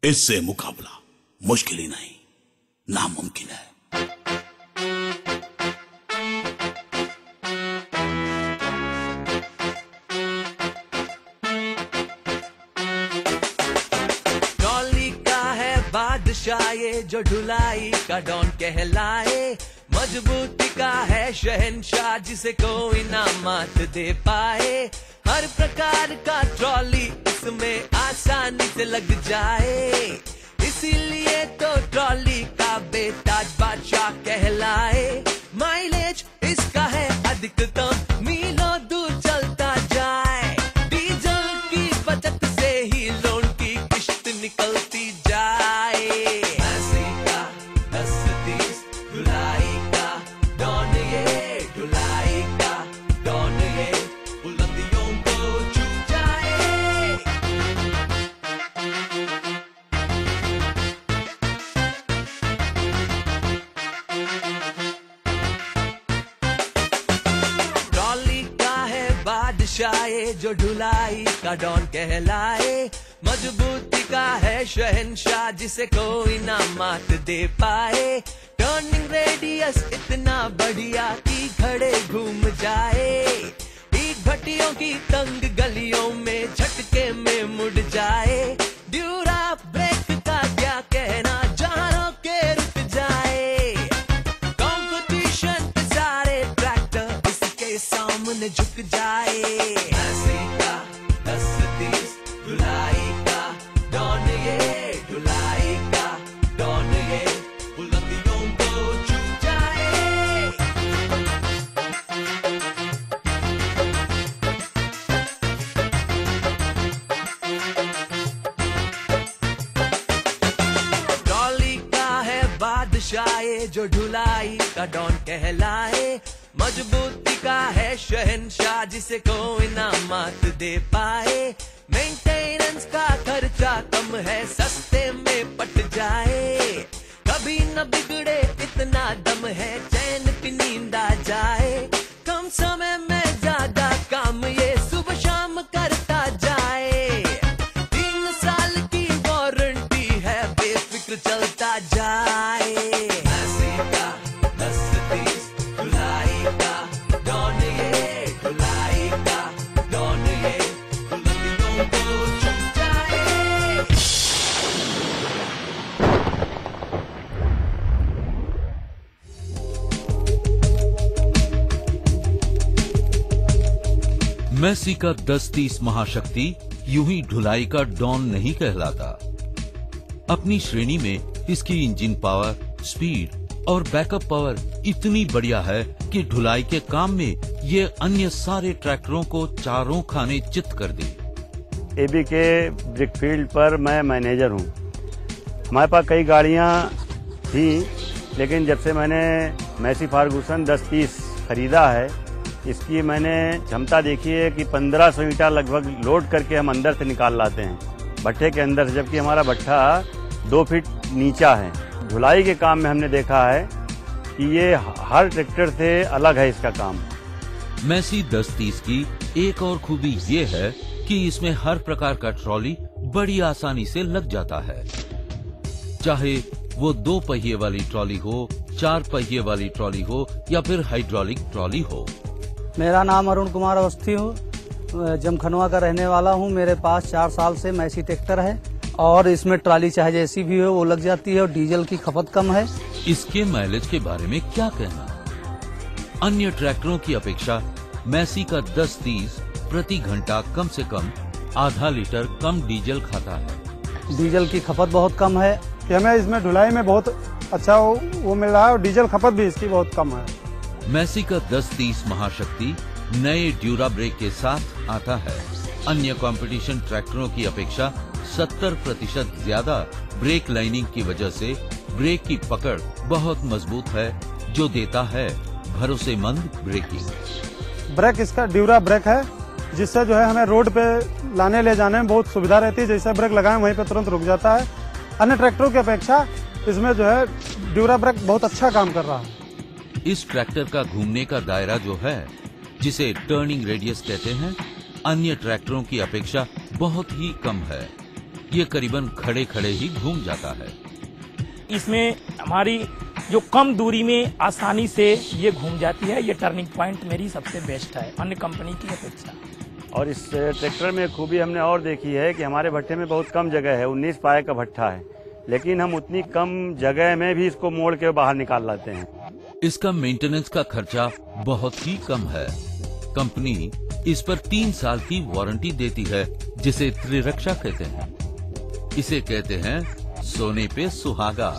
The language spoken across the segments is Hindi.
इससे मुकाबला मुश्किल ही नहीं, नामुमकिन है। ट्रॉली का है बादशाह ये जो ढुलाई का डॉन कहलाए, मजबूती का है शहंशाह जिसे कोई ना मात दे पाए। हर प्रकार का ट्रॉली इसमें आसानी से लग जाए, इसीलिए तो ट्रॉली का बेताज बादशाह कहलाए। माइलेज इसका है अधिकतम, मीलों दूर चलता जाए, डीजल की बचत से ही लोन की किश्त निकलती जाए। ऐसे का 10-30 ढुलाई का डॉन ये, ढुलाई का डॉन ये, बुलंदियों को छू जाए। ट्रॉली का है बादशाह ये जो ढुलाई का डॉन कहलाए, मजबूती का है शहंशाह जिसे कोई ना मात दे पाए। टर्निंग रेडियस इतना बढ़िया कि घड़े घूम जाए, ईट भट्टियों की तंग गलियों में झटके में मुड़ जाए। ड्यूरा ब्रेक का क्या कहना, जानों के रुक जाए। कंपटीशन के सारे ट्रैक्टर इसके सामने झुक जाए। ऐसे का 10-30 ढुलाई का डॉन ये, ढुलाई का डॉन ये, बुलंदियों को छू जाए। ट्रॉली का है बादशाह ये जो ढुलाई का डॉन कहलाए, मजबूती का है शहंशाह जिसे कोई ना मात दे पाए। मेंटेनेंस का खर्चा कम है, सस्ते में पट जाए, कभी न बिगड़े इतना दम है, चैन की नींद आ जाए। कम समय में ज्यादा काम ये सुबह शाम करता जाए, 3 साल की वारंटी है, बेफिक्र चलता जाए। ऐसे का 10-30 ढुलाई का डॉन ये, ढुलाई का डॉन ये, बुलंदियों को छू जाए। मैसी का 10-30 महाशक्ति यूं ही ढुलाई का डॉन नहीं कहलाता। अपनी श्रेणी में इसकी इंजन पावर, स्पीड और बैकअप पावर इतनी बढ़िया है कि ढुलाई के काम में ये अन्य सारे ट्रैक्टरों को चारों खाने चित कर दे। एबीके ब्रिकफील्ड पर मैं मैनेजर हूँ। हमारे पास कई गाड़ियाँ थी, लेकिन जब से मैंने मैसी फर्गुसन 10-30 खरीदा है, इसकी मैंने क्षमता देखी है कि 1500 ईंटा लगभग लोड करके हम अंदर से निकाल लाते हैं भट्ठे के अंदर से, जबकि हमारा भट्ठा 2 फीट नीचा है। ढुलाई के काम में हमने देखा है कि ये हर ट्रैक्टर से अलग है इसका काम। मैसी 10-30 की एक और खूबी ये है कि इसमें हर प्रकार का ट्रॉली बड़ी आसानी से लग जाता है, चाहे वो 2 पहिए वाली ट्रॉली हो, 4 पहिए वाली ट्रॉली हो या फिर हाइड्रोलिक ट्रॉली हो। मेरा नाम अरुण कुमार अवस्थी हूँ, जमखनवा का रहने वाला हूँ। मेरे पास 4 साल से मैसी ट्रैक्टर है और इसमें ट्राली चाहे जैसी भी हो वो लग जाती है और डीजल की खपत कम है। इसके माइलेज के बारे में क्या कहना? अन्य ट्रैक्टरों की अपेक्षा मैसी का 10-30 प्रति घंटा कम से कम आधा लीटर कम डीजल खाता है। डीजल की खपत बहुत कम है। हमें इसमें ढुलाई में बहुत अच्छा वो मिल रहा है और डीजल खपत भी इसकी बहुत कम है। मैसी का 10-30 महाशक्ति नए ड्यूरा ब्रेक के साथ आता है। अन्य कंपटीशन ट्रैक्टरों की अपेक्षा 70% ज्यादा ब्रेक लाइनिंग की वजह से ब्रेक की पकड़ बहुत मजबूत है, जो देता है भरोसेमंद ब्रेकिंग। ब्रेक इसका ड्यूरा ब्रेक है, जिससे जो है हमें रोड पे लाने ले जाने में बहुत सुविधा रहती है। जैसे ब्रेक लगाएं वहीं पे तुरंत रुक जाता है। अन्य ट्रैक्टरों की अपेक्षा इसमें जो है ड्यूरा ब्रेक बहुत अच्छा काम कर रहा है। इस ट्रैक्टर का घूमने का दायरा जो है, जिसे टर्निंग रेडियस कहते हैं, अन्य ट्रैक्टरों की अपेक्षा बहुत ही कम है। ये करीबन खड़े खड़े ही घूम जाता है। इसमें हमारी जो कम दूरी में आसानी से ये घूम जाती है, ये टर्निंग पॉइंट मेरी सबसे बेस्ट है अन्य कंपनी की अपेक्षा। और इस ट्रैक्टर में खूबी हमने और देखी है कि हमारे भट्टे में बहुत कम जगह है, 19 पाए का भट्टा है, लेकिन हम उतनी कम जगह में भी इसको मोड़ के बाहर निकाल लाते हैं। इसका मेंटेनेंस का खर्चा बहुत ही कम है। कंपनी इस पर 3 साल की वारंटी देती है, जिसे त्रिरक्षा कहते हैं। इसे कहते हैं सोने पे सुहागा।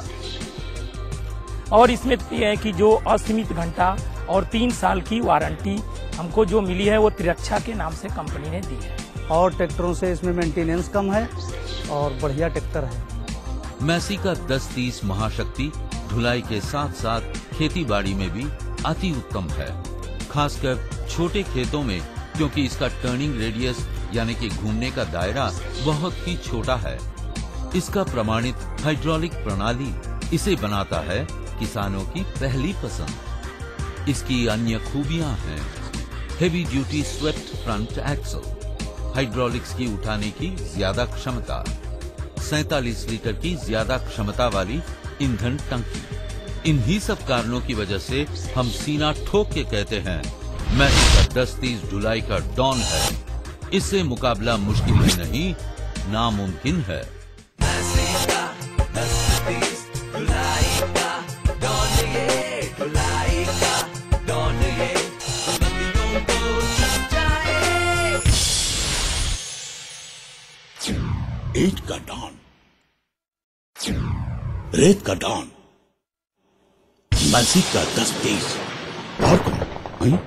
और इसमें ये है कि जो असीमित घंटा और 3 साल की वारंटी हमको जो मिली है वो त्रिरक्षा के नाम से कंपनी ने दी है। और ट्रैक्टरों से इसमें मेंटेनेंस कम है और बढ़िया ट्रैक्टर है। मैसी का 1030 महाशक्ति ढुलाई के साथ साथ खेती बाड़ी में भी अति उत्तम है, खासकर छोटे खेतों में, क्योंकि इसका टर्निंग रेडियस यानी कि घूमने का दायरा बहुत ही छोटा है। इसका प्रमाणित हाइड्रोलिक प्रणाली इसे बनाता है किसानों की पहली पसंद। इसकी अन्य खूबियां हैं heavy duty swept front axle, hydraulics की उठाने की ज्यादा क्षमता, 47 लीटर की ज्यादा क्षमता वाली ईंधन टंकी। इन्हीं सब कारणों की वजह से हम सीना ठोक के कहते हैं मैसी का 1030 ढुलाई का डॉन है। इससे मुकाबला मुश्किल ही नहीं, नामुमकिन है। ईंट का डॉन, रेत का डॉन, मैसी का 1030 और कौन?